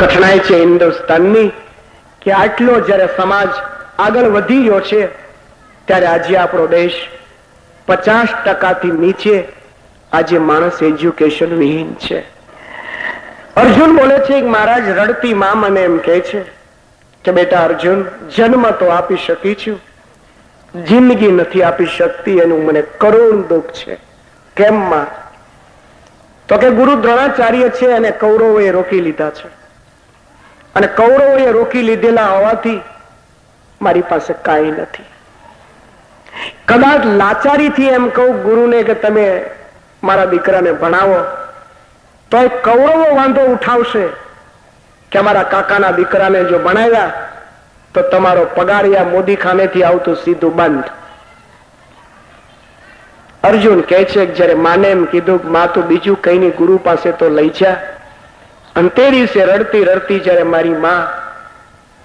કઠણાઈ છે હિન્દુસ્તાનની કે આટલો જયારે સમાજ આગળ વધી રહ્યો છે ત્યારે આજે આપણો દેશ 50% નીચે આજે માણસ એજ્યુકેશન વિહીન છે. અર્જુન બોલે છે કે મહારાજ, રડતી માં મને એમ કહે છે કે બેટા અર્જુન, જન્મ તો આપી શકી છું, જિંદગી નથી આપી શકતી, એનું મને કરુણ દુઃખ છે. કેમ માં? તો કે ગુરુ દ્રોણાચાર્ય છે અને કૌરવોએ રોકી લીધા છે, અને કૌરવોએ રોકી લીધેલા હોવાથી મારી પાસે કાંઈ નથી. કદાચ લાચારીથી એમ કહું ગુરુને કે તમે મારા દીકરાને ભણાવો, તો એ કૌરવો વાંધો ઉઠાવશે કે અમારા કાકાના દીકરાને જો ભણાવ્યા તો તમારો પગાર યા મોદી ખાનેથી આવતું સીધું બંધ. અર્જુન કહે છે કે જયારે માને એમ કીધું કે માં તો બીજું કઈ નહીં, ગુરુ પાસે તો લઈ જા. અને તે દિવસે રડતી રડતી જયારે મારી માં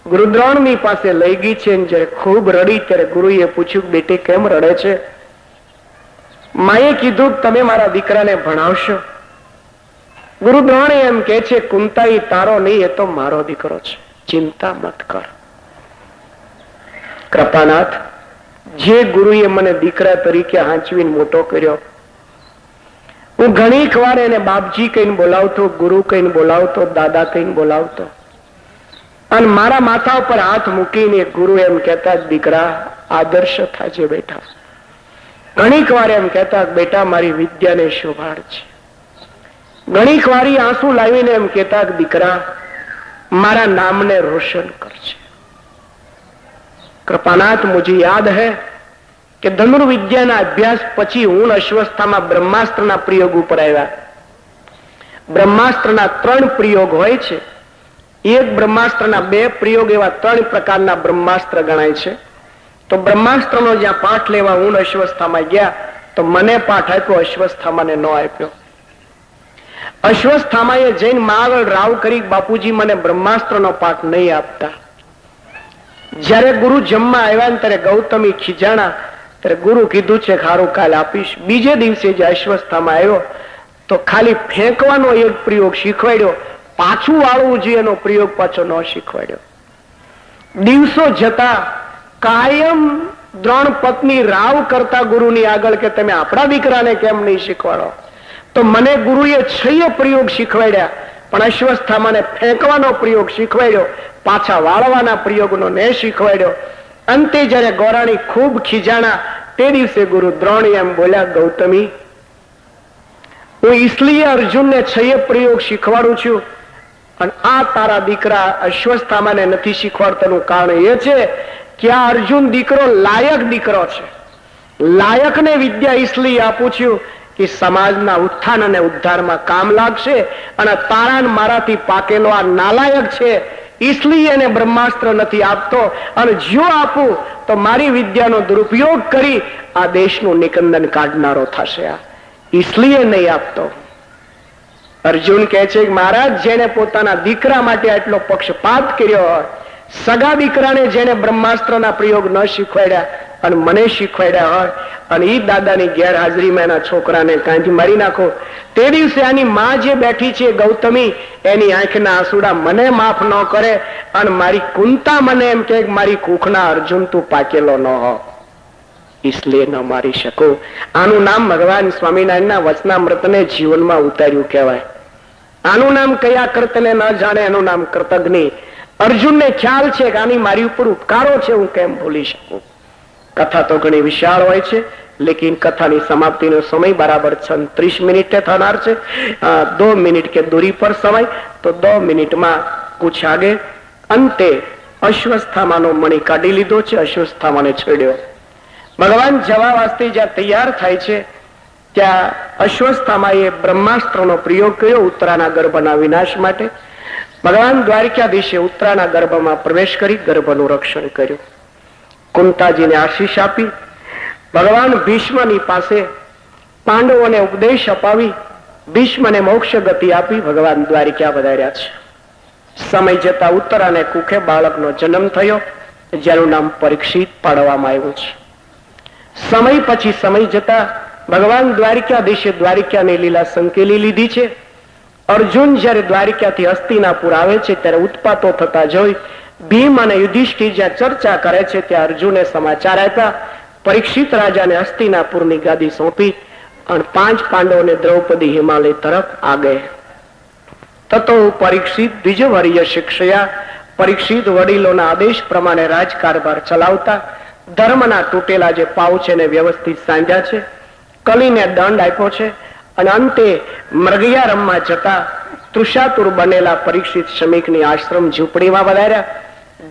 ગુરુદ્રોણની પાસે લઈ ગઈ છે, જયારે ખૂબ રડી ત્યારે ગુરુએ પૂછ્યું, બેટી કેમ રડે છે? માએ કીધું તમે મારા દીકરાને ભણાવશો. ગુરુદ્રોણે એમ કે છે, કુંતાઈ તારો નહીં, એ તો મારો દીકરો છે, ચિંતા મત કર. કૃપાનાથ, જે ગુરુએ મને દીકરા તરીકે હાંચવીને મોટો કર્યો, હું ઘણીક વાર એને બાપજી કહીને બોલાવતો, ગુરુ કહીને બોલાવતો, દાદા કહીને બોલાવતો, અને મારા માથા ઉપર હાથ મૂકીને ગુરુ એમ કહેતા, દીકરા આદર્શ થાજે બેટા. ઘણીક વાર એમ કહેતા, બેટા મારી વિદ્યાને શોભાડ છે. ઘણીક વારી આંસુ લાવીને એમ કહેતા, દીકરા મારા નામને રોશન કરશે. કૃપાનાથ, મુझे યાદ है કે ધનુર્વિદ્યાના અભ્યાસ પછી હું અશ્વસ્થામાં બ્રહ્માસ્ત્રના પ્રયોગ ઉપર આવ્યા. બ્રહ્માસ્ત્રના 3 પ્રયોગ હોય છે. એક બ્રહ્માસ્ત્રના 2 પ્રયોગ, એવા 3 પ્રકારના બ્રહ્માસ્ત્ર ગણાય છે. તો બ્રહ્માસ્ત્રનો જ્યાં પાઠ લેવા હું અશ્વસ્થામાં ગયા તો મને પાઠ આપ્યો, અશ્વસ્થામાને ન આપ્યો. અશ્વસ્થામાએ જૈન માગળ રાવ કરી, બાપુજી મને બ્રહ્માસ્ત્રનો પાઠ નહીં આપતા. જયારે ગુરુ જમવા આવ્યા ને ત્યારે ગૌતમી ખીજાણા, ત્યારે ગુરુ કીધું છે ખારું કાલ આપીશ. બીજે દિવસે જે અશ્વસ્થામાં આવ્યો તો ખાલી ફેંકવાનો એક પ્રયોગ શીખવાડ્યો, પાછું વાળવું જોઈએ એનો પ્રયોગ પાછો ન શીખવાડ્યો. દિવસો જતા કાયમ દ્રોણ પત્ની રાવ કરતા ગુરુની આગળ કે તમે આપણા દીકરાને કેમ નહીં શીખવાડો. તો મને ગુરુએ 6 પ્રયોગ શીખવાડ્યા, પણ અશ્વસ્થામાને ફેંકવાનો પ્રયોગ શીખવાડ્યો, પાછા વાળવાના પ્રયોગનો ને શીખવાડ્યો. અંતે જયારે ગોરાણી ખૂબ ખીજાણા તે દિવસે ગુરુ દ્રોણ એમ બોલ્યા, ગૌતમી હું इसलिए અર્જુનને 6 પ્રયોગ શીખવાડું છું, અને આ તારા દીકરા અશ્વસ્થામાને નથી શીખવાડતાનું કારણ એ છે કે આ અર્જુન દીકરો લાયક દીકરો છે. લાયકને વિદ્યા इसलिए આપું છું કે સમાજના ઉત્થાન અને ઉદ્ધારમાં કામ લાગશે, અને તારા મારાથી પાકેલો આ નાલાયક છે, इसलिए એને બ્રહ્માસ્ત્ર નથી આપતો. અને જો આપું તો મારી વિદ્યાનો દુરુપયોગ કરી આ દેશનું નિકંદન કાઢનારો થશે. આ इसलिए નહીં આપતો. અર્જુન કહે છે કે મહારાજ, જેને પોતાના દીકરા માટે આટલો પક્ષપાત કર્યો હોય, સગા દીકરાને જેને બ્રહ્માસ્ત્રના પ્રયોગ ન શીખવાડ્યા અને મને શીખવાડ્યા હોય, અને ઈ દાદાની ગેરહાજરીમાં એના છોકરાને કાંથી મારી નાખો, તે દિવસે આની માં જે બેઠી છે ગૌતમી, એની આંખના આંસુડા મને માફ ન કરે, અને મારી કુંતા મને એમ કે મારી કુખના અર્જુન તું પાકેલો ન હો, इसलिए ન મારી શકું. આનું નામ ભગવાન સ્વામિનારાયણના વચનામૃતને જીવનમાં ઉતાર્યું કહેવાય. આનું નામ કયા કર્તને ન જાણે, એનું નામ કૃતજ્ઞ. અર્જુનને ખ્યાલ છે કે આની મારી ઉપર ઉપકારો છે, હું કેમ ભૂલી શકું. કથા તો ઘણી વિશાળ હોય છે, લેકિન કથાની સમાપ્તિનો સમય બરાબર 36 મિનિટે થનાર છે. 2 મિનિટ કે દૂરી પર સમય, તો 2 મિનિટમાં કુછ આગે. અંતે અશ્વસ્થામાનો મણી કાઢી લીધો છે, અશ્વસ્થામાને છોડ્યો. ભગવાન જવા વાસ્તે જ્યાં તૈયાર થાય છે ત્યાં અશ્વસ્થામાએ બ્રહ્માસ્ત્રનો પ્રયોગ કર્યો ઉત્તરાના ગર્ભના વિનાશ માટે. ભગવાન દ્વારકાધીશે ઉત્તરાના ગર્ભમાં પ્રવેશ કરી ગર્ભનું રક્ષણ કર્યું. કુંતાજીને આશીષ આપી, ભગવાન ભીષ્મની પાસે પાંડવોને ઉપદેશ અપાવી, ભીષ્મને મોક્ષ ગતિ આપી ભગવાન દ્વારિકા વધાર્યા છે. સમય જતા ઉત્તરાને કુખે બાળકનો જન્મ થયો, જેનું નામ પરીક્ષિત પાડવામાં આવ્યું છે. સમય પછી સમય જતા ભગવાન દ્વારિકાધીશે દ્વારિકાની લીલા સંકેલી લીધી છે, અર્જુન જયારે દ્વારિકાથી હસ્તિનાપુર આવે છે ત્યારે ઉત્પાતો થતા જોઈ ભીમ અને યુધિષ્ઠિર જ્યાં ચર્ચા કરે છે ત્યાં અર્જુને સમાચાર આપ્યા. પરીક્ષિત રાજાને હસ્તિનાપુરની ગાદી સોંપી અને 5 પાંડવોને દ્રૌપદી હિમાલય તરફ આગે. તતો પરીક્ષિત દ્વિજવર્ય શિક્ષયા. પરીક્ષિત વડીલોના આદેશ પ્રમાણે રાજકારભાર ચલાવતા ધર્મના તૂટેલા જે પાવ છે એને વ્યવસ્થિત સાંધ્યા છે, કલીને દંડ આપ્યો છે અને અંતે મૃગયારમમાં જતા તૃષાતુર બનેલા પરીક્ષિત શ્રમિકની આશ્રમ ઝૂંપડીમાં વધાર્યા.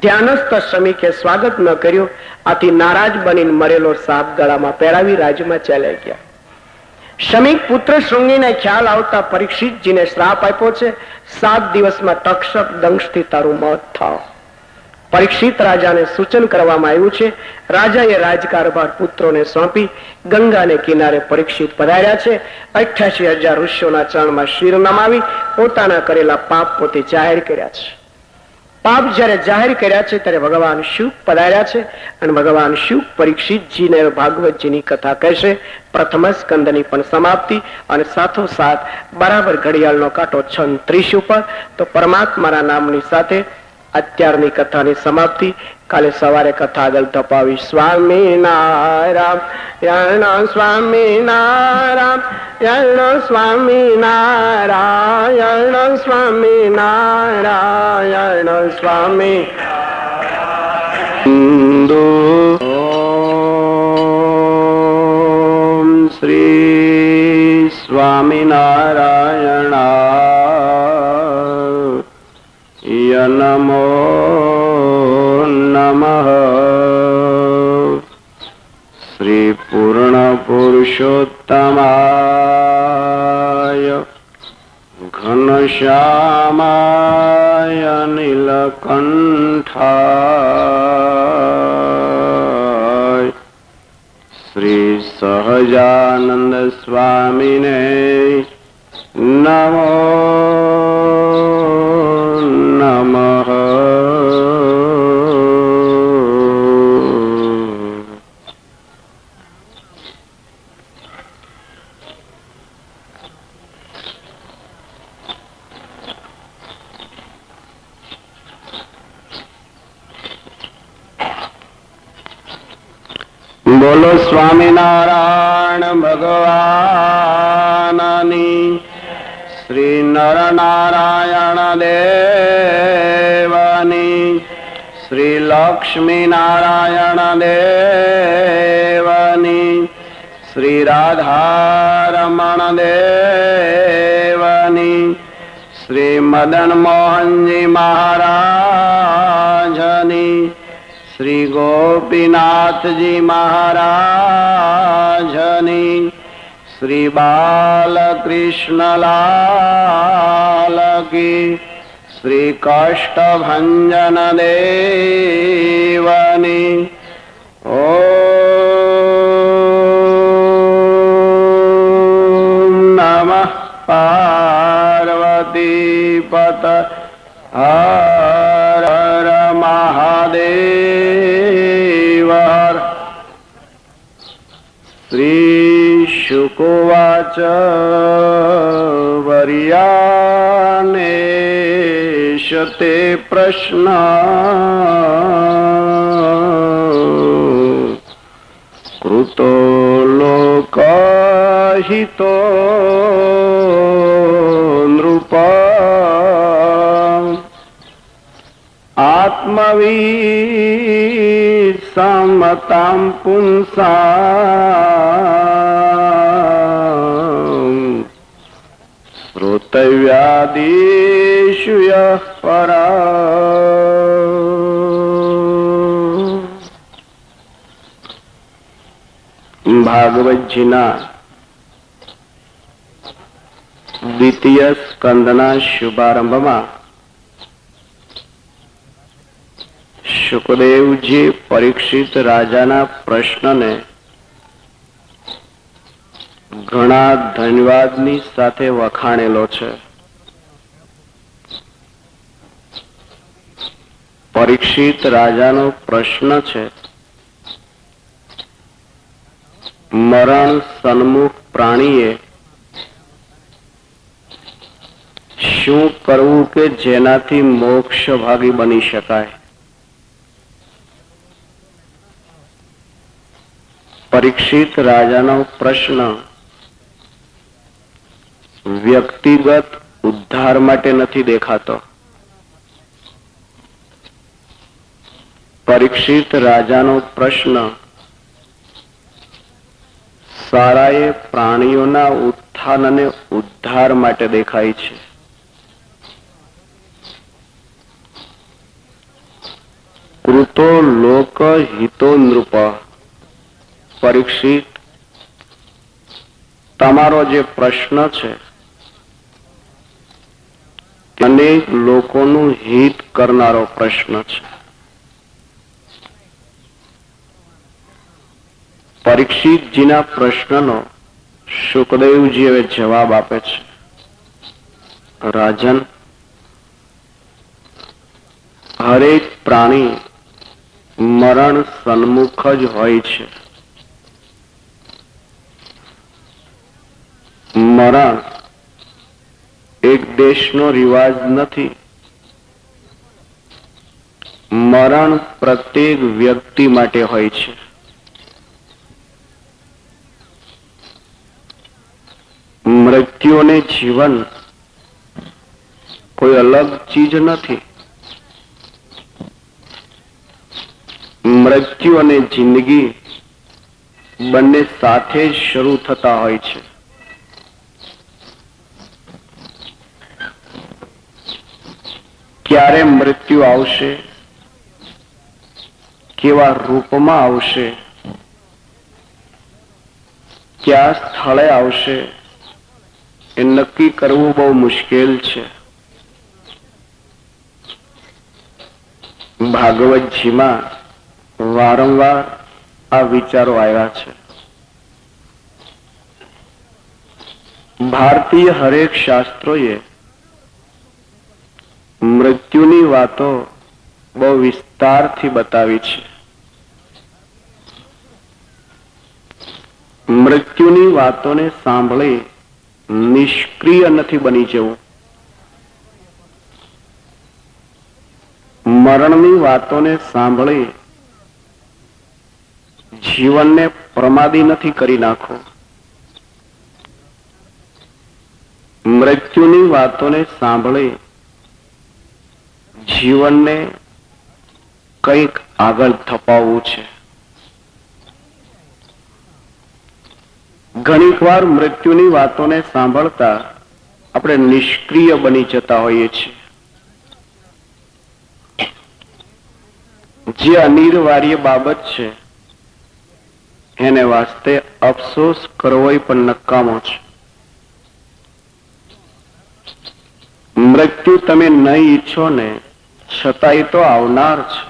ધ્યાનસ્થ શ્રમિકે સ્વાગત ન કર્યું. આથી નારાજ બનીને મરેલો સાપ ગળામાં પહેરાવી રાજમાં ચાલ્યા ગયા. શ્રમિક પુત્ર શૃંગીને ખ્યાલ આવતા પરીક્ષિતજીને શ્રાપ આપ્યો છે, 7 દિવસમાં તક્ષક દંશથી તારું મોત થાવ. પરીક્ષિત રાજાને સૂચન કરવામાં આવ્યું છે. રાજાએ રાજકારભાર પુત્રોને સોંપી ગંગાને કિનારે પરીક્ષિત પધાર્યા છે. 88,000 ઋષિઓના ચરણમાં શિર નમાવી પોતાના કરેલા પાપ પોતે જાહેર કર્યા છે. પાપ જયારે જાહેર કર્યા છે ત્યારે ભગવાન શિવ પધાર્યા છે અને ભગવાન શિવ પરીક્ષિતજીને ભાગવતજીની કથા કહેશે. પ્રથમ સ્કંદની પણ સમાપ્તિ અને સાથોસાથ બરાબર ઘડિયાળનો કાંટો 36 ઉપર. તો પરમાત્માના નામની સાથે અત્યારની કથાની સમાપ્તિ. કાલે સવારે કથા આગળ ધપાવી. સ્વામી નારાયણ સ્વામી નારાયણ સ્વામી નારાયણ સ્વામી નારાયણ સ્વામી ઓમ શ્રી સ્વામિનારાયણ નમો નમઃ. શ્રી પૂર્ણ પુરુષોત્તમાય ઘનશ્યામાય નીલકંઠાય શ્રી સહજાનંદ સ્વામીને નમો નમઃ. બોલો સ્વામિનારાયણ ભગવાનની. શ્રી નરનારાયણ દેવની. શ્રી લક્ષ્મી નારાયણ દેવની. શ્રી રાધારમણ દેવની. શ્રી મદન મોહનજી મહારાજની. શ્રી ગોપીનાથજી મહારાજની. શ્રી બાલકૃષ્ણલાલ કી. શ્રી કષ્ટભંજન દેવની. ઓમ નમઃ પાર્વતી પત હર હર મહાદેવ. શ્રી શુકોવાચ વર્યાને શતે પ્રશ્ન કૃતો લોકહિતો નૃપ આત્મવિસમતાં પુંસાં શ્રોતવ્યાદિષુ યઃ પરા. ભાગવતજીના દ્વિતીય સ્કંદના શુભારંભમાં સુખદેવજી પરીક્ષિત રાજાના પ્રશ્નને ઘણા ધન્યવાદની સાથે વખાણેલો છે. પરીક્ષિત રાજાનો પ્રશ્ન છે, મરણ સન્મુખ પ્રાણીએ કરવું કે જેનાથી મોક્ષ ભાગી બની શકાય? પરીક્ષિત રાજાનો પ્રશ્ન વ્યક્તિગત ઉદ્ધાર માટે નથી દેખાતો. પરીક્ષિત રાજાનો પ્રશ્ન સારાએ પ્રાણીઓના ઉત્થાન અને ઉદ્ધાર માટે દેખાય છે. કૃતો લોક હિતો નૃપ. પરીક્ષિત, તમારો જે પ્રશ્ન છે અનેક લોકોનું હિત કરનારો પ્રશ્ન છે. પરીક્ષિતજીના પ્રશ્નનો શુકદેવજી હવે જવાબ આપે છે. રાજન, હરેક પ્રાણી મરણ સન્મુખ જ હોય છે. મરણ એક દેશનો રિવાજ નથી. મરણ પ્રત્યેક વ્યક્તિ માટે હોય છે. મૃત્યુ અને જીવન કોઈ અલગ ચીજ નથી. મૃત્યુ અને જિંદગી બંને સાથે જ શરૂ થતા હોય છે. ક્યારે મૃત્યુ આવશે, કેવા રૂપમાં આવશે, કયા સ્થળે આવશે એ નક્કી કરવું બહુ મુશ્કેલ છે. ભાગવતજીમાં વારંવાર આ વિચારો આવ્યા છે. ભારતીય હરેક શાસ્ત્રોએ મૃત્યુની વાતો બહુ વિસ્તારથી બતાવી છે. મૃત્યુની વાતોને સાંભળી નિષ્ક્રિય નથી બની જવું. મરણની વાતોને સાંભળી જીવનને પ્રમાદી નથી કરી નાખો. મૃત્યુની વાતોને સાંભળી જીવનને કંઈક આગળ ધપાવવું છે. ઘણીક વાર મૃત્યુની વાતોને સાંભળતા આપણે નિષ્ક્રિય બની જતા હોઈએ છીએ. જે અનિવાર્ય બાબત છે એને વાસ્તે અફસોસ કરવો પણ નકામો છે. મૃત્યુ તમે નહીં ઈચ્છો ને છતાંય તો આવનાર છે.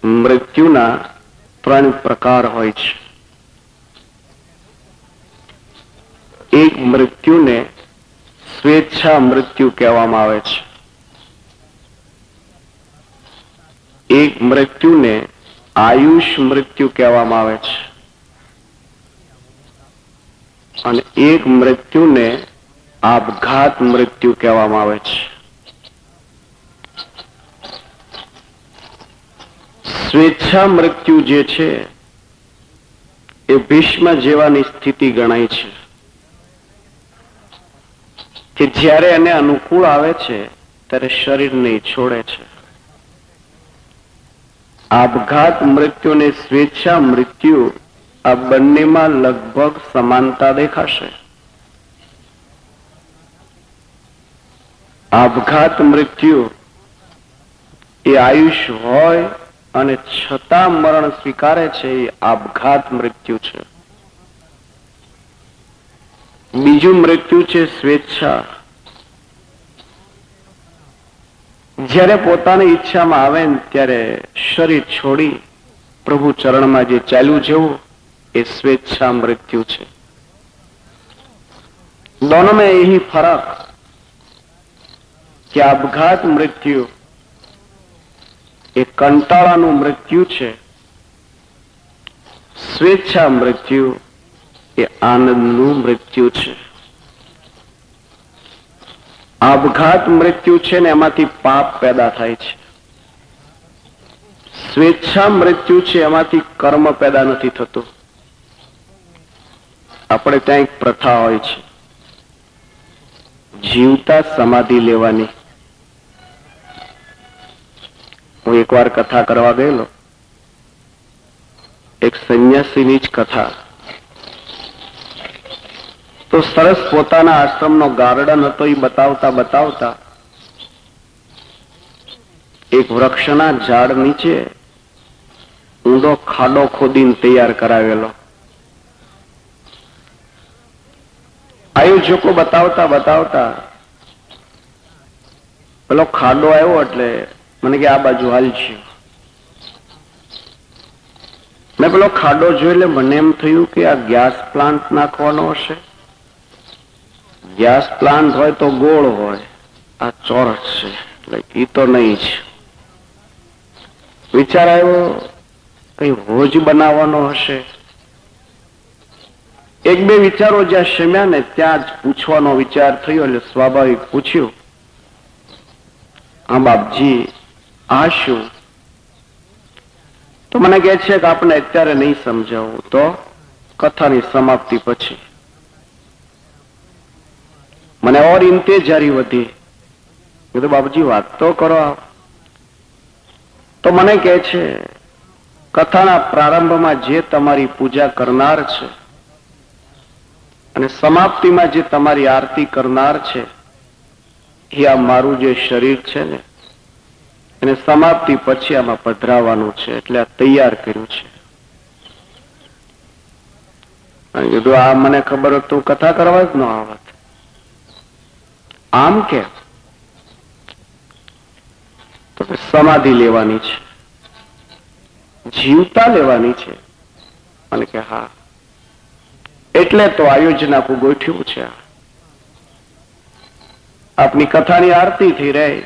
મૃત્યુના 3 પ્રકાર હોય છે. એક મૃત્યુને સ્વેચ્છા મૃત્યુ કહેવામાં આવે છે. એક મૃત્યુને આયુષ મૃત્યુ કહેવામાં આવે છે. અને એક મૃત્યુને આપઘાત મૃત્યુ કહેવામાં આવે છે. સ્વેચ્છા મૃત્યુ જે છે એ ભીષ્મ જેવાની સ્થિતિ ગણાય છે કે જ્યારે એને અનુકૂળ આવે છે ત્યારે શરીરને છોડે છે. આપઘાત મૃત્યુ અને સ્વેચ્છા મૃત્યુ આ બંનેમાં લગભગ સમાનતા દેખાશે. આપઘાત મૃત્યુ એ આયુષ હોય અને છતાં મરણ સ્વીકારે છે એ આપઘાત મૃત્યુ છે. બીજું મૃત્યુ છે સ્વેચ્છા. જ્યારે પોતાની ઈચ્છામાં આવે ને ત્યારે શરીર છોડી પ્રભુ ચરણમાં જે ચાલ્યું જવું એ સ્વેચ્છા મૃત્યુ છે. दोनों में यही फर्क कि આપઘાત મૃત્યુ એ કંટાળાનું મૃત્યુ છે, સ્વેચ્છા મૃત્યુ એ આનંદનું મૃત્યુ છે. આપઘાત મૃત્યુ છે ને એમાંથી પાપ પેદા થાય છે. સ્વેચ્છા મૃત્યુ છે એમાંથી કર્મ પેદા નથી થતું. આપણે ત્યાં એક પ્રથા હોય છે, જીવતા સમાધિ લેવાની. હું એકવાર કથા કરવા ગયેલો, એક સંન્યાસીની જ કથા. તો સરસ પોતાના આશ્રમનો ગાર્ડન હતો એ બતાવતા બતાવતા એક વૃક્ષના ઝાડ નીચે ઊંડો ખાડો ખોદીને તૈયાર કરાવેલો. આયોજકો બતાવતા બતાવતા પેલો ખાડો આવ્યો એટલે મને કે આ બાજુ હાલ છે. મેં પેલો ખાડો જોઈ એટલે મને એમ થયું કે આ ગેસ પ્લાન્ટ નાખવાનો હશે. ગેસ પ્લાન્ટ હોય તો ગોળ હોય, આ ચોરસ છે એટલે એ તો નહીં છે. વિચાર આવ્યો કઈ હોજ બનાવવાનો હશે. એક બે વિચારો જ્યાં શમ્યા ને ત્યાં જ પૂછવાનો વિચાર થયો એટલે સ્વાભાવિક પૂછ્યું, હા બાપજી આ શું? તો મને કહે છે કે આપણે અત્યારે નહીં સમજાવું, તો કથાની સમાપ્તિ પછી. મને ઓર ઇન્તેજારી વધી. કીધું બાપજી વાત તો કરો. તો મને કહે છે કથાના પ્રારંભમાં જે તમારી પૂજા કરનાર છે અને સમાપ્તિમાં જે તમારી આરતી કરનાર છે એ આ મારું જે શરીર છે ને એને સમાપ્તિ પછી આમાં પધરાવવાનું છે, એટલે આ તૈયાર કર્યું છે. કીધું આ મને ખબર હોત તો કથા કરવા જ ન આવત. આમ કે તો સમાધિ લેવાની છે, જીવતા લેવાની છે. અને કે હા, એટલે તો આયોજન આખું ગોઠવ્યું છે. આપની કથાની આરતી થઈ રહી,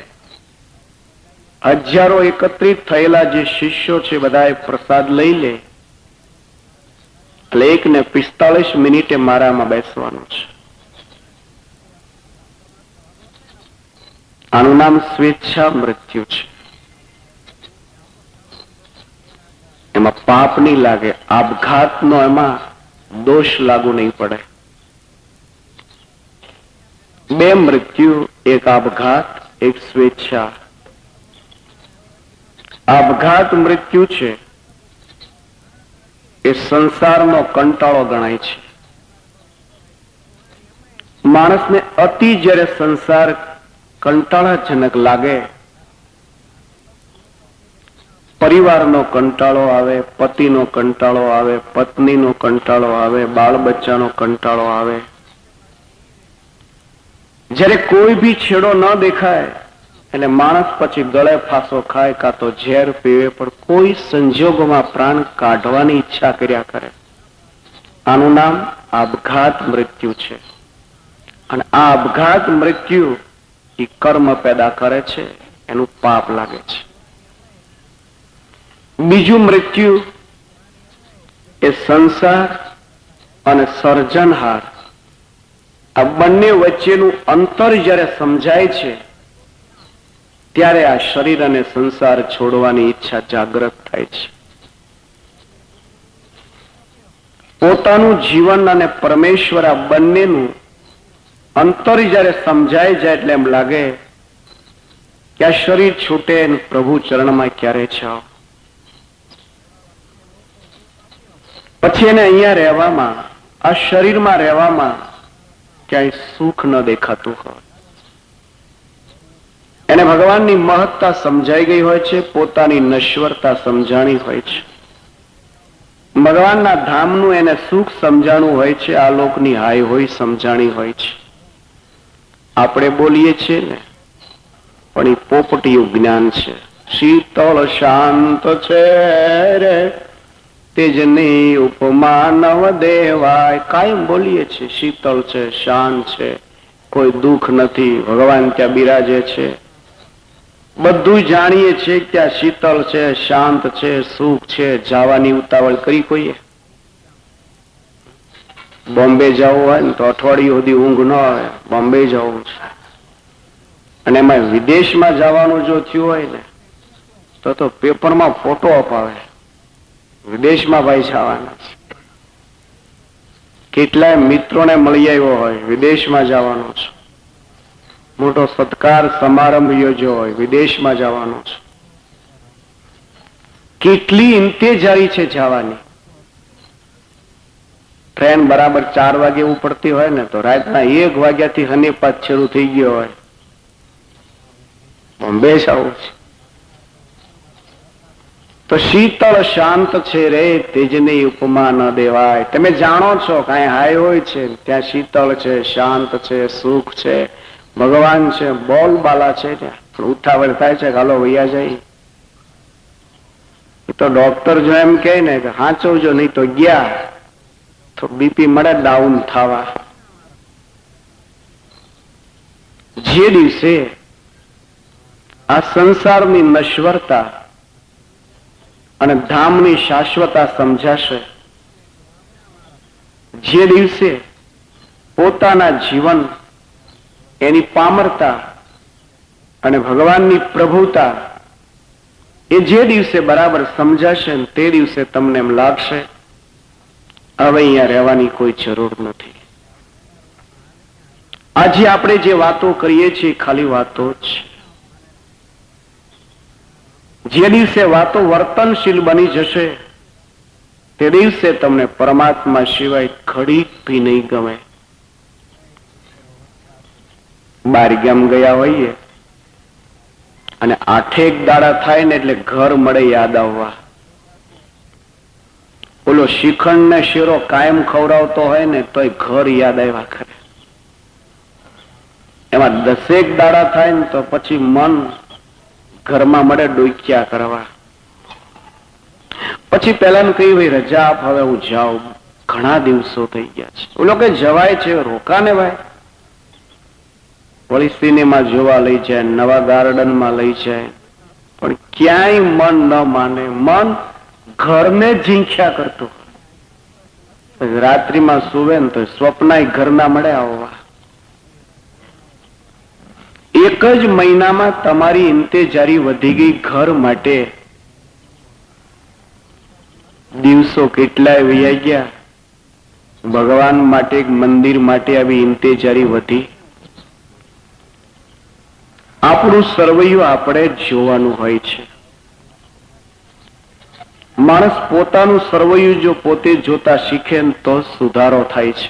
હજારો એકત્રિત થયેલા જે શિષ્યો છે બધા પ્રસાદ લઈ લે એટલે 1:45 મિનિટે મારામાં બેસવાનું છે. આનું નામ સ્વેચ્છા મૃત્યુ છે. એમાં પાપ નહીં લાગે, આપઘાતનો એમાં દોષ લાગુ નહીં પડે. બે મૃત્યુ, એક આપઘાત, એક સ્વેચ્છા. આપઘાત મૃત્યુ છે એ સંસારનો કંટાળો ગણાય છે. માણસને અતિ જ્યારે સંસાર કંટાળાજનક લાગે, પરિવારનો કંટાળો આવે, પતિનો કંટાળો આવે, પત્નીનો કંટાળો આવે, બાળ બચ્ચાનો કંટાળો આવે, જ્યારે કોઈ બી છેડો ન દેખાય એટલે માણસ પછી ગળે ફાંસો ખાય કાં તો ઝેર પીવે, પણ કોઈ સંજોગોમાં પ્રાણ કાઢવાની ઈચ્છા કર્યા કરે. આનું નામ આપઘાત મૃત્યુ છે. અને આ આપઘાત મૃત્યુ એ કર્મ પેદા કરે છે, એનું પાપ લાગે છે. બીજું મૃત્યુ એ સંસાર અને સર્જનહાર, આ બંને વચ્ચેનું અંતર જ્યારે સમજાય છે ત્યારે આ શરીર અને સંસાર છોડવાની ઈચ્છા જાગૃત થાય છે. પોતાનું જીવન અને પરમેશ્વર આ બંનેનું અંતર જ્યારે સમજાય જાય એટલે એમ લાગે કે આ શરીર છૂટે અને પ્રભુ ચરણમાં ક્યારે જાઓ. પછી એને અહીંયા રહેવામાં, આ શરીરમાં રહેવામાં ક્યાંય સુખ ન દેખાતું હોય. એને ભગવાનની મહત્તા સમજાઈ ગઈ હોય છે, પોતાની નશ્વરતા સમજાણી હોય છે, ભગવાનના ધામનું એને સુખ સમજાણું હોય છે, આ લોકની હાય હોય સમજાણી હોય છે. આપણે બોલીએ છીએ ને, પણ એ પોપટીયું જ્ઞાન છે. શીતળ શાંત છે રે તેજની ઉપમા નવ દેવાય. કાયમ બોલીએ છીએ શીતળ છે, શાંત છે, કોઈ દુઃખ નથી, ભગવાન ત્યાં બિરાજે છે. બધું જાણીએ છીએ કે આ શીતળ છે, શાંત છે, સુખ છે. જવાની ઉતાવળ કરી કોઈએ? બોમ્બે જવું હોય ને તો અઠવાડિયું સુધી ઊંઘ ન આવે, બોમ્બે જવું છે. અને એમાં વિદેશમાં જવાનું જો થયું હોય ને તો પેપરમાં ફોટો અપાવે, વિદેશમાં ભાઈ જવાના છે. કેટલાય મિત્રોને મળી આવ્યો હોય, વિદેશમાં જવાનો છે. મોટો સત્કાર સમારંભ યોજ્યો હોય, વિદેશમાં જવાનો છે. કેટલી ઇંતેજારી છે જવાની. ટ્રેન બરાબર 4 વાગે ઉપડતી હોય ને તો રાતના 1 વાગ્યાથી હનીપાત શરૂ થઈ ગયો હોય. બોમ્બે આવું છે તો શીતળ શાંત છે રે, તેજની ઉપમા ન દેવાય. તમે જાણો છો કાંઈ હાય હોય છે ત્યાં શીતળ છે, શાંત છે, સુખ છે, ભગવાન છે, બોલબાલા છે. ત્યાં પણ ઉઠાવડ થાય છે, હાલો વૈયા જાય. એ તો ડોક્ટર જો એમ કહે ને કે હાચવજો નહીં તો ગયા તો બીપી મળે ડાઉન થવા. જે દિવસે આ સંસારની નશ્વરતા અને ધામની શાશ્વતા સમજાશે, જે દિવસે પોતાના જીવન, એની પામરતા અને ભગવાનની પ્રભુતા એ જે દિવસે બરાબર સમજાશે ને તે દિવસે તમને એમ લાગશે હવે અહીંયા રહેવાની કોઈ જરૂર નથી. આજે આપણે જે વાતો કરીએ છીએ ખાલી વાતો જ છે. જે દિવસે વાતો વર્તનશીલ બની જશે તે દિવસે તમને પરમાત્મા સિવાય ઘડીક ભી નહીં ગમે. બાર ગામ ગયા હોઈએ અને 8 દાડા થાય ને એટલે ઘર મળે યાદ આવવા. ઓલો શિખંડ ને શેરો કાયમ ખવડાવતો હોય ને તોય ઘર યાદ આવ્યા કરે. એમાં 10 દાડા થાય ને તો પછી મન ઘરમાં મળે ડોક્યા કરવા. પછી પેલા કઈ ભાઈ રજા આપ, હવે હું જાઉં, ઘણા દિવસો થઈ ગયા છે. ઓલો કે જવાય છે, રોકાને ભાઈ. વળી સિનેમા જોવા લઈ જાય, નવા ગાર્ડનમાં લઈ જાય, પણ ક્યાંય મન ન માને. મન ઘરને ઝીંખ્યા કરતું. રાત્રિમાં સુવે ને તો સ્વપ્નાય ઘરના મળે આવવા. એક જ મહિનામાં તમારી ઇંતેજારી વધી ગઈ ઘર માટે. દિવસો કેટલાય વૈયા ગયા. ભગવાન માટે, મંદિર માટે આવી ઇંતેજારી વધી. આપણું સરવૈયું આપણે જ જોવાનું હોય છે. માણસ પોતાનું સરવૈયું જો પોતે જોતા શીખે તો સુધારો થાય છે.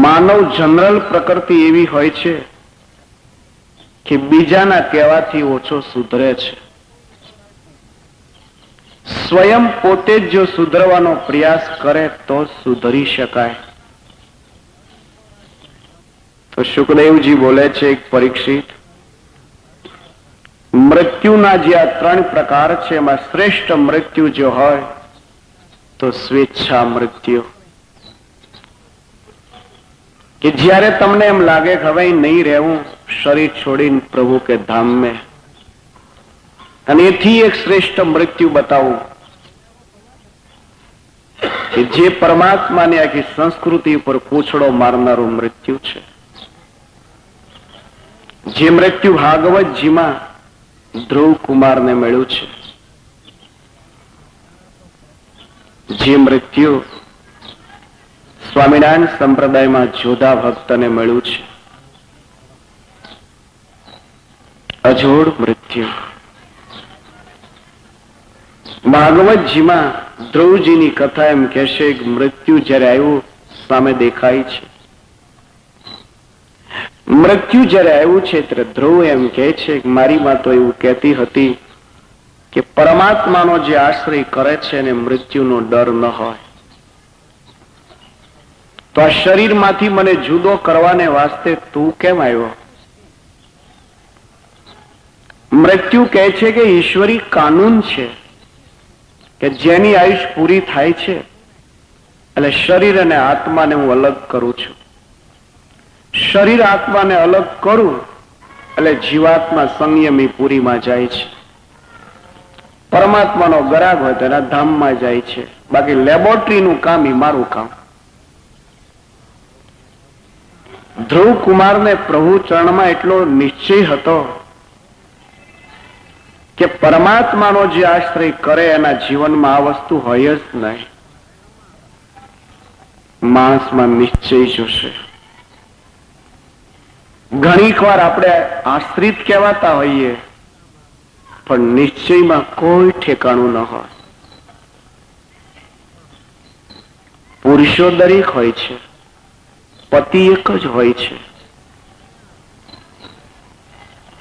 માનવ જનરલ પ્રકૃતિ એવી હોય છે કે બીજાના કહેવાથી ઓછો સુધરે છે. સ્વયં પોતે જ જો સુધરવાનો પ્રયાસ કરે તો સુધરી શકાય. તો સુખદેવજી બોલે છે એક પરીક્ષિત, મૃત્યુના જે આ 3 પ્રકાર છે એમાં શ્રેષ્ઠ મૃત્યુ જો હોય તો સ્વેચ્છા મૃત્યુ. કે જ્યારે તમને એમ લાગે કે હવે નહીં રહેવું, શરીર છોડીને પ્રભુ કે ધામ મેં. અને એથી એક શ્રેષ્ઠ મૃત્યુ બતાવું કે જે પરમાત્માની આખી સંસ્કૃતિ ઉપર પૂછડો મારનારું મૃત્યુ છે. જે મૃત્યુ ભાગવતજીમાં ધ્રુવ કુમારને મળ્યું છે. જે મૃત્યુ સ્વામિનારાયણ સંપ્રદાયમાં જોધા ભક્તને મળ્યું છે. અજોડ મૃત્યુ. ભાગવતજીમાં ધ્રુવજીની કથા એમ કહેશે કે મૃત્યુ જયારે આવ્યું સામે દેખાય છે. મૃત્યુ જયારે આવ્યું છે ત્યારે ધ્રુવ એમ કહે છે કે મારી માં તો એવું કહેતી હતી કે પરમાત્માનો જે આશ્રય કરે છે એને મૃત્યુનો ડર ન હોય. તો આ શરીરમાંથી મને જુદો કરવાને વાસ્તે તું કેમ આવ્યો? મૃત્યુ કહે છે કે ઈશ્વરી કાનૂન છે કે જેની આયુષ પૂરી થાય છે એટલે શરીર અને આત્માને હું અલગ કરું છું. શરીર આત્માને અલગ કરું એટલે જીવાત્મા સંયમી પૂરીમાં જાય છે. પરમાત્માનો ગરાગ હોય તો એના ધામમાં જાય છે. બાકી લેબોરેટરીનું કામ એ મારું કામ. ધ્રુવ કુમારને પ્રભુ ચરણમાં એટલો નિશ્ચય હતો કે પરમાત્માનો જે આશ્રય કરે એના જીવનમાં આ વસ્તુ હોય જ નહીં. માણસમાં નિશ્ચય જોશે. ઘણીક વાર આપણે આશ્રિત કહેવાતા હોઈએ પણ નિશ્ચયમાં કોઈ ઠેકાણું ન હોય. પુરુષો દરેક હોય છે, પતિ એક જ હોય છે.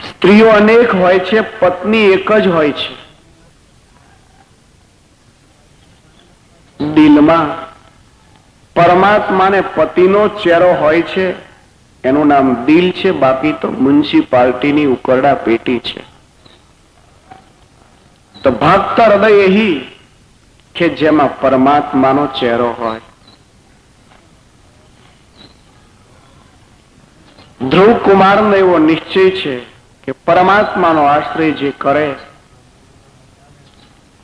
સ્ત્રીઓ અનેક હોય છે, પત્ની એક જ હોય છે. દિલમાં પરમાત્માને પતિનો ચહેરો હોય છે, એનું નામ દિલ છે. બાકી તો મ્યુનિસિપાલિટીની ઉકરડા પેટી છે. તો ભક્ત હૃદય એહી કે જેમાં પરમાત્માનો ચહેરો હોય. ધ્રુવ કુમારનો એવો નિશ્ચય છે કે પરમાત્માનો આશ્રય જે કરે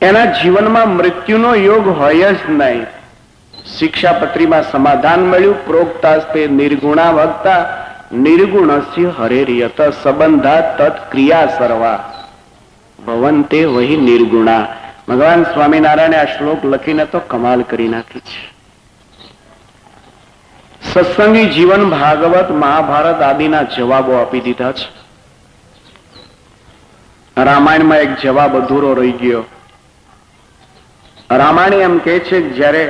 એના જીવનમાં મૃત્યુનો યોગ હોય જ નહીં. શિક્ષાપત્રીમાં સમાધાન મળ્યું. પ્રોક્તાસ્તે નિર્ગુણા ભક્તા નિર્ગુણસ્ય હરેરિયત સંબંધા તત્ક્રિયા સર્વા ભવંતે વહી નિર્ગુણા. ભગવાન સ્વામિનારાયણે આ શ્લોક લખીને તો કમાલ કરી નાખી છે. સત્સંગી જીવન ભાગવત મહાભારત આદિના જવાબો આપી દીધા છે. રામાયણમાં એક જવાબ અધૂરો રહી ગયો. રામાયણ એમ કે છે કે જયારે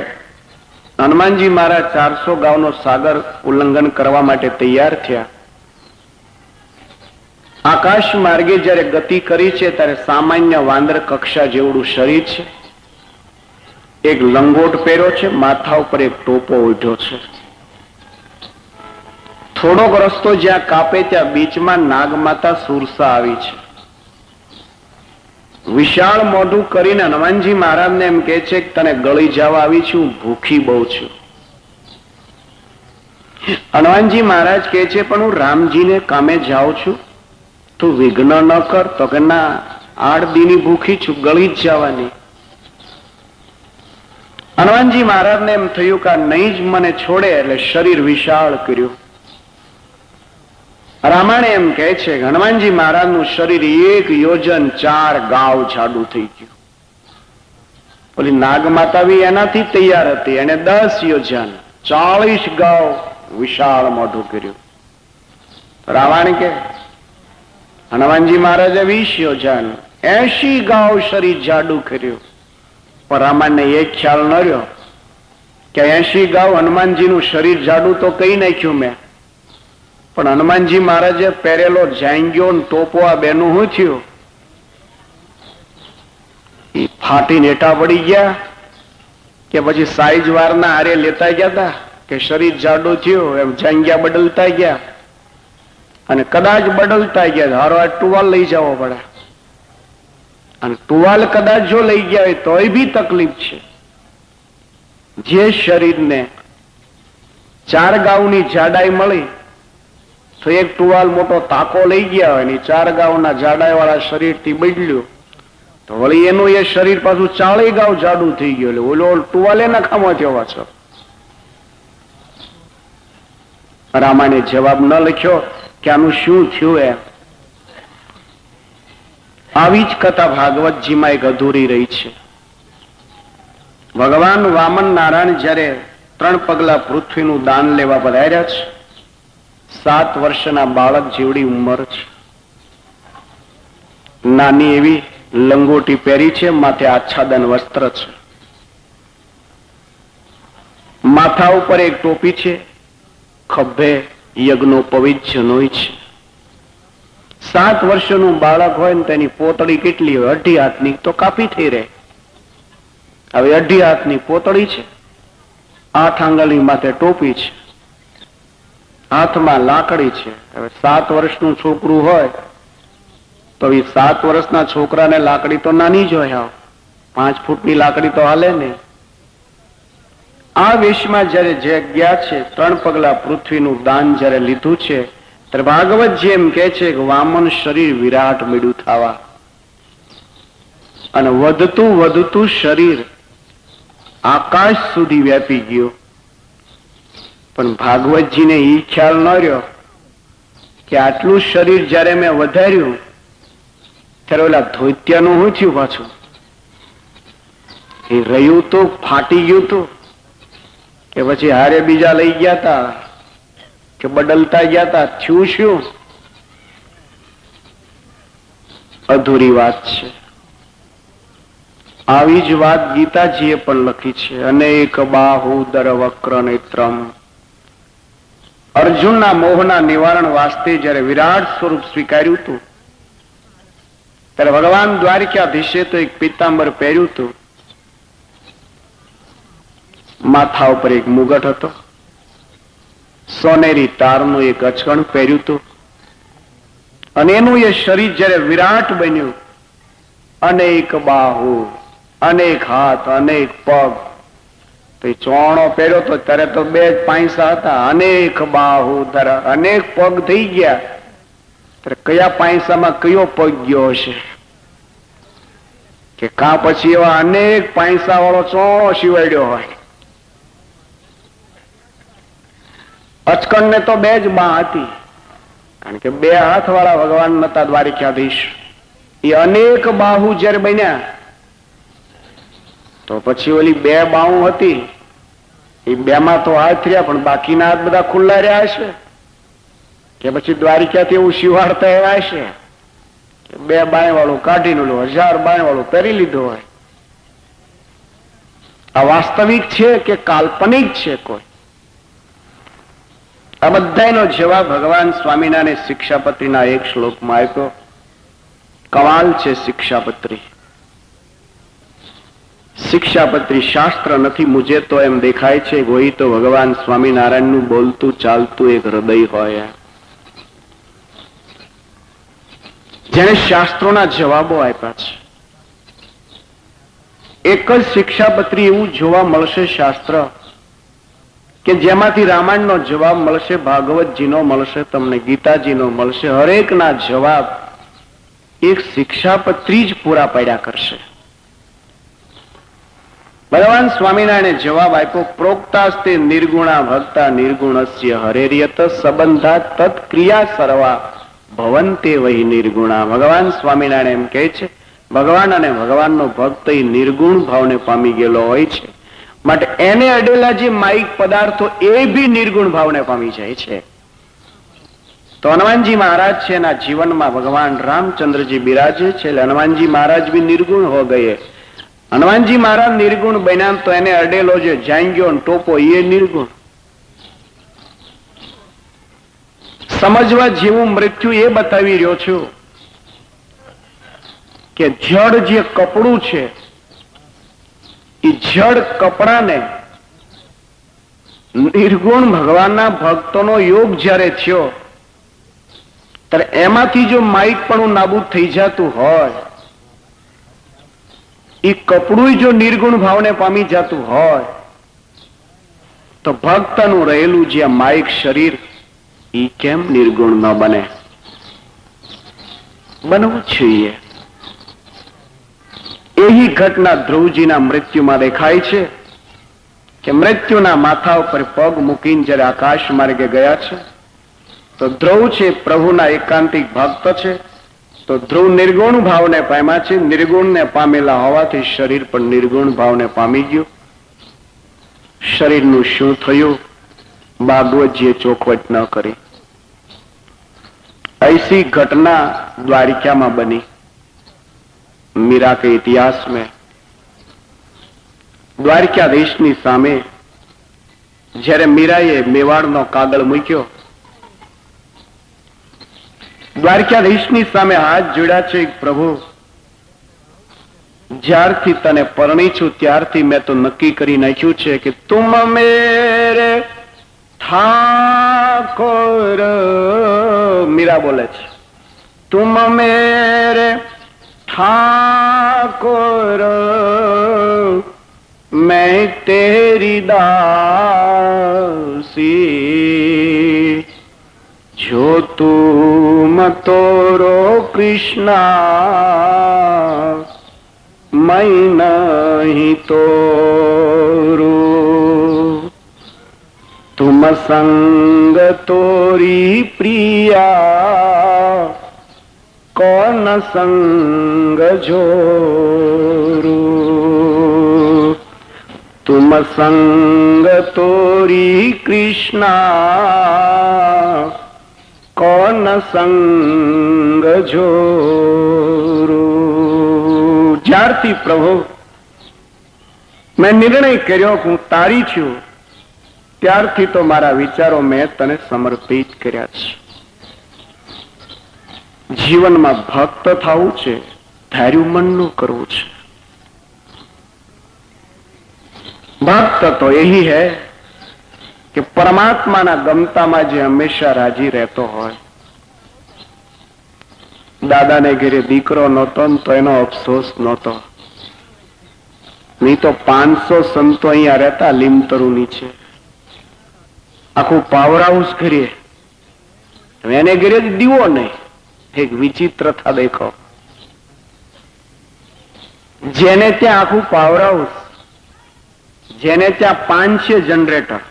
હનુમાનજી મહારાજ 400 ગાઉનો સાગર ઉલ્લંઘન કરવા માટે તૈયાર થયા, આકાશ માર્ગે જયારે ગતિ કરી છે ત્યારે સામાન્ય વાંદર કક્ષા જેવડું શરીર છે, એક લંગોટ પહેર્યો છે, માથા ઉપર એક ટોપો ઓઢ્યો છે. થોડોક રસ્તો જ્યાં કાપે ત્યાં બીચમાં નાગમાતા સુરસા આવી છે. વિશાળ મોઢું કરીને હનુમાનજી મહારાજને એમ કે છે કે તને ગળી જવા આવી છું, ભૂખી બહુ છું. હનુમાનજી મહારાજ કે છે પણ હું રામજીને કામે જાઉં છું, તું વિઘ્ન ન કર. તો કે ના, 8 દીની ભૂખી છું, ગળી જ જવાની. હનુમાનજી મહારાજને એમ થયું કે નહીં જ મને છોડે, એટલે શરીર વિશાળ કર્યું. રામાયણ એમ કહે છે કે હનુમાનજી મહારાજનું શરીર 1 યોજન 4 ગાવ જાડું થઈ ગયું. ઓલી નાગમાતા બી એનાથી તૈયાર હતી, એને 10 યોજન 40 ગાવ વિશાળ મોઢું કર્યું. રામાયણ કે હનુમાનજી મહારાજે 20 યોજન 80 ગાવ શરીર જાડું કર્યું. પણ રામાયણને એક ખ્યાલ ન રહ્યો કે 80 ગાવ હનુમાનજીનું શરીર જાડું તો કઈ નાખ્યું મેં, પણ હનુમાનજી મહારાજે પહેરેલો જાંગીઓ ટોપો આ બેનું શું થયું? એ ફાટીને હેઠા પડી ગયા કે પછી સાઈઝ વારના હારે લેતા ગયા હતા કે શરીર જાડું થયું એમ જાંગિયા બદલતા ગયા, અને કદાચ બદલતા ગયા હારો આ ટુવાલ લઈ જવો પડે, અને ટુવાલ કદાચ જો લઈ ગયા હોય તોય બી તકલીફ છે. જે શરીરને 4 ગાઉની જાડાઈ મળી તો એક ટુવાલ મોટો તાકો લઈ ગયા હોય ને 4 ગાઉના જાડાઈ વાળા શરીરથી બદલ્યું તો વળી એનું એ શરીર પાછું 40 ગાઉ જાડું થઈ ગયું, એટલે ઓલો ટુવાલે નખામો થયો છો. રામાયણે જવાબ ન લખ્યો કે આનું શું થયું એમ. આવી જ કથા ભાગવતજીમાં એક અધૂરી રહી છે. ભગવાન વામન નારાયણ જયારે 3 પગલા પૃથ્વીનું દાન લેવા પધાર્યા છે, 7 વર્ષના બાળક જેવડી ઉંમર છે, નાની એવી લંગોટી પહેરી છે, માથે આચ્છાદન વસ્ત્ર છે, માથા ઉપર એક ટોપી છે, ખભે યજ્ઞો પવિત્ર જનોય છે. 7 વર્ષનું બાળક હોય ને તેની પોતળી કેટલી હોય? 2.5 હાથની તો કાપી થઈ રહે. હવે 2.5 હાથની પોતળી છે, 8 આંગળી માથે ટોપી છે, હાથમાં લાકડી છે. હવે 7 વર્ષનું છોકરું હોય તો એ 7 વર્ષના છોકરાને લાકડી તો નાની જ હોય, 5 ફૂટની લાકડી તો હાલે ને. આ વેશમાં જયારે જે ગયા છે, 3 પગલા પૃથ્વીનું દાન જયારે લીધું છે, ત્યારે ભાગવત જેમ કે છે કે વામન શરીર વિરાટ મીડું થવા, અને વધતું વધતું શરીર આકાશ સુધી વ્યાપી ગયું. પણ ભાગવતજીને ઈ ખ્યાલ ન રહ્યો કે આટલું શરીર જયારે મેં વધાર્યું ત્યારે ઓલા ધોત્યાનું શું થયું પાછું? એ રહ્યું તો ફાટી ગયું તું કે પછી હારે બીજા લઈ ગયા તા કે બદલતા ગયા તા? થયું શું? અધૂરી વાત છે. આવી જ વાત ગીતાજીએ પણ લખી છે. અનેક બાહુદર વક્ર નેત્રમ. અર્જુનના મોહના નિવારણ વાસ્તે જયારે વિરાટ સ્વરૂપ સ્વીકાર્યું હતું ત્યારે ભગવાન દ્વારિકાધીશે તો એક પીતાંબર પહેર્યું હતું, માથા ઉપર એક મુગટ હતો, સોનેરી તારનું એક અચકણ પહેર્યું હતું, અને એનું એ શરીર જયારે વિરાટ બન્યું, અનેક બાહુ, અનેક હાથ, અનેક પગ. તો ચોણો પહેર્યો તો ત્યારે તો બે જ પાંસા હતા, અનેક બાહુ ધરા, અનેક પગ થઈ ગયા. ત્યારે કયા પાંસામાં કયો પગ ગયો હશે? કે કા પછી એવા અનેક પાંસા વાળો ચોણો સિવાડ્યો હોય. અચકણ ને તો બે જ બા હતી, કારણ કે બે હાથ વાળા ભગવાન નતા દ્વારિકાધીશ. એ અનેક બાહુ જયારે બન્યા તો પછી ઓલી બે બાહુ હતી એ બે માં તો હાથ રહ્યા, પણ બાકીના હાથ બધા ખુલ્લા રહ્યા હશે કે પછી દ્વારિકાથી એવું શિવાડતા એવા હશે કે બે બાય વાળું કાઢીને 1000 બાય વાળું પહેરી લીધું હોય. આ વાસ્તવિક છે કે કાલ્પનિક છે? કોઈ આ બધાનો જવાબ ભગવાન સ્વામિનારાયણ શિક્ષાપત્રીના એક શ્લોકમાં આપ્યો. કમાલ છે શિક્ષાપત્રી. શિક્ષાપત્રી શાસ્ત્ર નથી, મુજે તો એમ દેખાય છે કોઈ તો ભગવાન સ્વામિનારાયણનું બોલતું ચાલતું એક હૃદય હોય, જેને શાસ્ત્રોના જવાબો આપ્યા છે. એક જ શિક્ષાપત્રી એવું જોવા મળશે શાસ્ત્ર કે જેમાંથી રામાયણનો જવાબ મળશે, ભાગવતજીનો મળશે, તમને ગીતાજીનો મળશે. હરેકના જવાબ એક શિક્ષાપત્રી જ પૂરા પાડ્યા કરશે. ભગવાન સ્વામિનારાયણે જવાબ આપ્યો, પ્રોક્તાસ્તે નિર્ગુણા ભક્તા નિર્ગુણસ્ય હરેર્યત સંબંધા તત્ક્રિયા સર્વા ભવંતે વહી નિર્ગુણા. ભગવાન સ્વામિનારાયણ એમ કહે છે ભગવાન અને ભગવાનનો ભક્ત એ નિર્ગુણ ભાવને પામી ગયેલો હોય છે, માટે એને અડેલા જે માઇક પદાર્થો એ બી નિર્ગુણ ભાવને પામી જાય છે. તો હનુમાનજી મહારાજ છે, એના જીવનમાં ભગવાન રામચંદ્રજી બિરાજે છે, એટલે હનુમાનજી મહારાજ બી નિર્ગુણ હો ગયે. હનુમાનજી મહારાજ નિર્ગુણ બન્યા તો એને અડેલો જે જાંગ્યો ટોપો એ નિર્ગુણ. સમજવા જેવું મૃત્યુ એ બતાવી રહ્યો છું કે જડ જે કપડું છે એ જડ કપડાને નિર્ગુણ ભગવાનના ભક્તોનો યોગ જયારે થયો ત્યારે એમાંથી જો માઇકપણું નાબૂદ થઈ જતું હોય, એ કપડું જો નિર્ગુણ ભાવને પામી જતું હોય, તો ભક્તનું રહેલું જે માઇક શરીર એ કેમ નિર્ગુણ ન બને? બનવું જોઈએ. એવી ઘટના ધ્રુવજીના મૃત્યુમાં દેખાય છે કે મૃત્યુના માથા ઉપર પગ મૂકીને જયારે આકાશ માર્ગે ગયા છે તો ધ્રુવ છે પ્રભુના એકાંતિક ભક્ત છે, તો ધ્રુવ નિર્ગુણ ભાવને પામ્યા છે. નિર્ગુણને પામેલા હોવાથી શરીર પણ નિર્ગુણ ભાવને પામી ગયું. શરીરનું શું થયું? ભાગવતજીએ ચોખવટ ન કરી. ऐसी घटना द्वारिका में बनी मीरा के इतिहास में. દ્વારિકાધીશની સામે જ્યારે મીરાએ મેવાડનો કાગળ મૂક્યો, દ્વારિકાધીશની સામે હાથ જોડ્યા છે, પ્રભુ જ્યારથી તને પરણી છું ત્યારથી મેં તો નક્કી કરી નાખ્યું છે કે તુમ મેરે ઠાકોર. મીરા બોલે છે, તુમ મેરે ઠાકોર मैं तेरी दासी, जो तुम तोरो कृष्णा मैं नहीं तोरू. તું तुम संग तोरी प्रिया कौन संग जोरू। तुम संग तोरी कृष्णा कौन संग जोरू। જ્યારથી પ્રભુ મેં નિર્ણય કર્યો હું તારી છું, ત્યારથી તો મારા વિચારો મેં તને સમર્પિત કર્યા છે. જીવનમાં ભક્ત થવું છે, ધાર્યું મનનું કરવું છે. ભક્ત તો यही है કે પરમાત્માના ગમતામાં જે હંમેશા રાજી રહેતો હોય. દાદાને ઘરે દીકરો નહોતો ને તો એનો અફસોસ નહોતો, નહીં તો 500 સંતો અહીંયા રહેતા લીમતરુ નીચે, આખું પાવર હાઉસ ઘરે, એને ઘરે જ દીવો નહીં. એક વિચિત્રતા દેખો, જેને ત્યાં આખું પાવર હાઉસ, જેને ત્યાં 500 જનરેટર,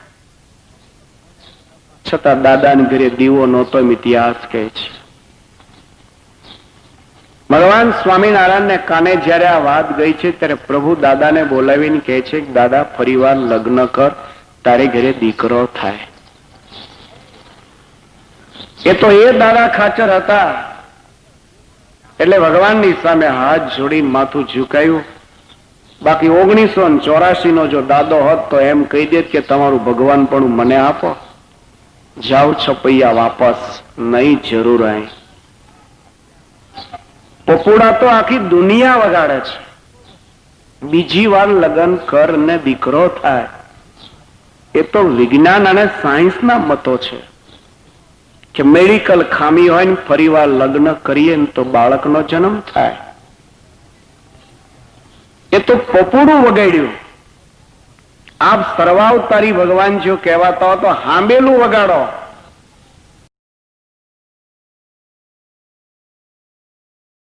છતાં દાદાને ઘરે દીવો નહોતો એમ ઇતિહાસ કહે છે. ભગવાન સ્વામિનારાયણ ને કાને જયારે આ વાત ગઈ છે ત્યારે પ્રભુ દાદાને બોલાવીને કહે છે કે દાદા ફરીવાર લગ્ન કર, તારે ઘરે દીકરો થાય. એ તો એ દાદા ખાચર હતા એટલે ભગવાનની સામે હાથ જોડીને માથું ઝુકાયું. બાકી 1984 નો જો દાદો હોત તો એમ કહી દેત કે તમારું ભગવાન પણ મને આપો, જાઓ છપૈયા વાપસ, નહીં જરૂર. અહીં પપુડા તો આખી દુનિયા વગાડે છે, બીજી વાર લગ્ન કર ને દીકરો થાય. એ તો વિજ્ઞાન અને સાયન્સના મતો છે કે મેડિકલ ખામી હોય ને ફરી વાર લગ્ન કરીએ ને તો બાળકનો જન્મ થાય. એ તો પપુડું વગાડ્યું. આપ સર્વાવતારી ભગવાન જો કહેવાતા હો તો હાંબેલું વગાડો.